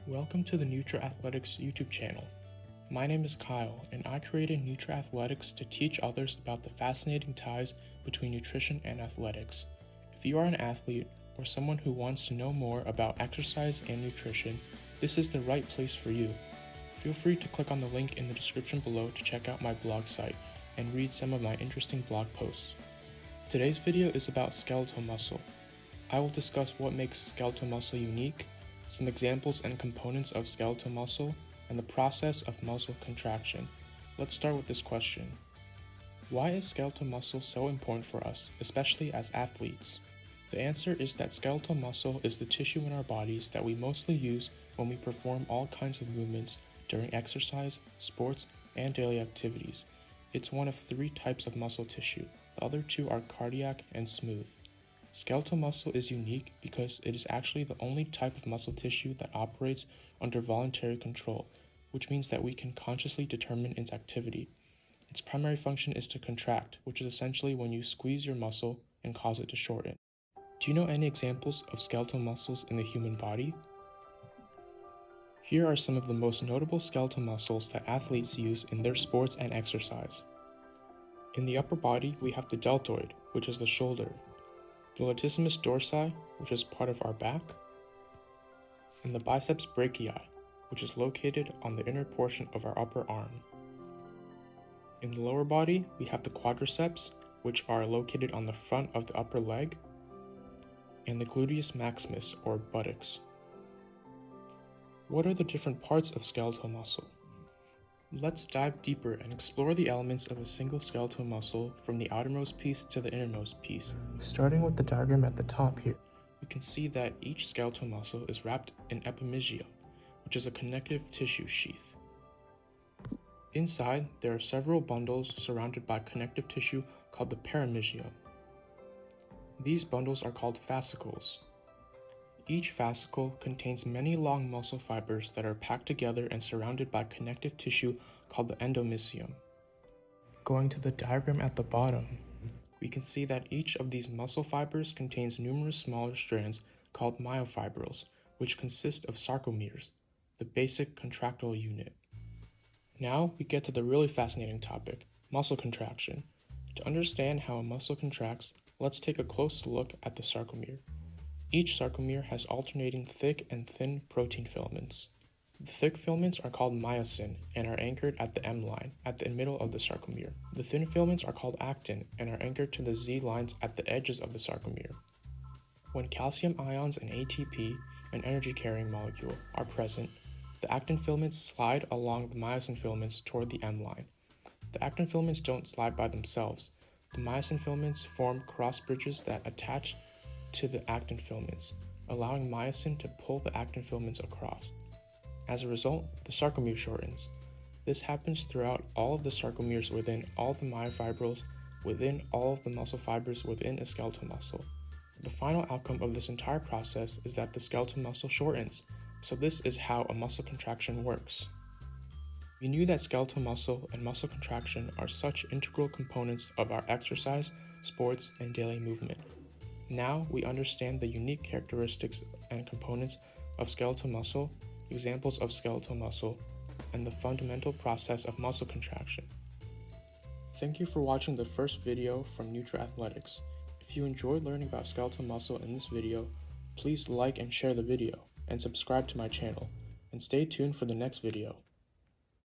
Welcome to the NutriAthletics YouTube channel. My name is Kyle, and I created NutriAthletics to teach others about the fascinating ties between nutrition and athletics. If you are an athlete or someone who wants to know more about exercise and nutrition, this is the right place for you. Feel free to click on the link in the description below to check out my blog site and read some of my interesting blog posts. Today's video is about skeletal muscle. I will discuss what makes skeletal muscle unique, some examples and components of skeletal muscle, and the process of muscle contraction. Let's start with this question. Why is skeletal muscle so important for us, especially as athletes? The answer is that skeletal muscle is the tissue in our bodies that we mostly use when we perform all kinds of movements during exercise, sports, and daily activities. It's one of three types of muscle tissue. The other two are cardiac and smooth. Skeletal muscle is unique because it is actually the only type of muscle tissue that operates under voluntary control, which means that we can consciously determine its activity. Its primary function is to contract, which is essentially when you squeeze your muscle and cause it to shorten. Do you know any examples of skeletal muscles in the human body? Here are some of the most notable skeletal muscles that athletes use in their sports and exercise. In the upper body, we have the deltoid, which is the shoulder, the latissimus dorsi, which is part of our back, and the biceps brachii, which is located on the inner portion of our upper arm. In the lower body, we have the quadriceps, which are located on the front of the upper leg, and the gluteus maximus, or buttocks. What are the different parts of skeletal muscle? Let's dive deeper and explore the elements of a single skeletal muscle from the outermost piece to the innermost piece. Starting with the diagram at the top here, we can see that each skeletal muscle is wrapped in epimysium, which is a connective tissue sheath. Inside, there are several bundles surrounded by connective tissue called the perimysium. These bundles are called fascicles. Each fascicle contains many long muscle fibers that are packed together and surrounded by connective tissue called the endomysium. Going to the diagram at the bottom, we can see that each of these muscle fibers contains numerous smaller strands called myofibrils, which consist of sarcomeres, the basic contractile unit. Now we get to the really fascinating topic, muscle contraction. To understand how a muscle contracts, let's take a close look at the sarcomere. Each sarcomere has alternating thick and thin protein filaments. The thick filaments are called myosin and are anchored at the M line at the middle of the sarcomere. The thin filaments are called actin and are anchored to the Z lines at the edges of the sarcomere. When calcium ions and ATP, an energy-carrying molecule, are present, the actin filaments slide along the myosin filaments toward the M line. The actin filaments don't slide by themselves. The myosin filaments form cross bridges that attach to the actin filaments, allowing myosin to pull the actin filaments across. As a result, the sarcomere shortens. This happens throughout all of the sarcomeres within all the myofibrils, within all of the muscle fibers within a skeletal muscle. The final outcome of this entire process is that the skeletal muscle shortens, so this is how a muscle contraction works. We knew that skeletal muscle and muscle contraction are such integral components of our exercise, sports, and daily movement. Now we understand the unique characteristics and components of skeletal muscle, examples of skeletal muscle, and the fundamental process of muscle contraction. Thank you for watching the first video from NutriAthletics. If you enjoyed learning about skeletal muscle in this video, please like and share the video, and subscribe to my channel, and stay tuned for the next video.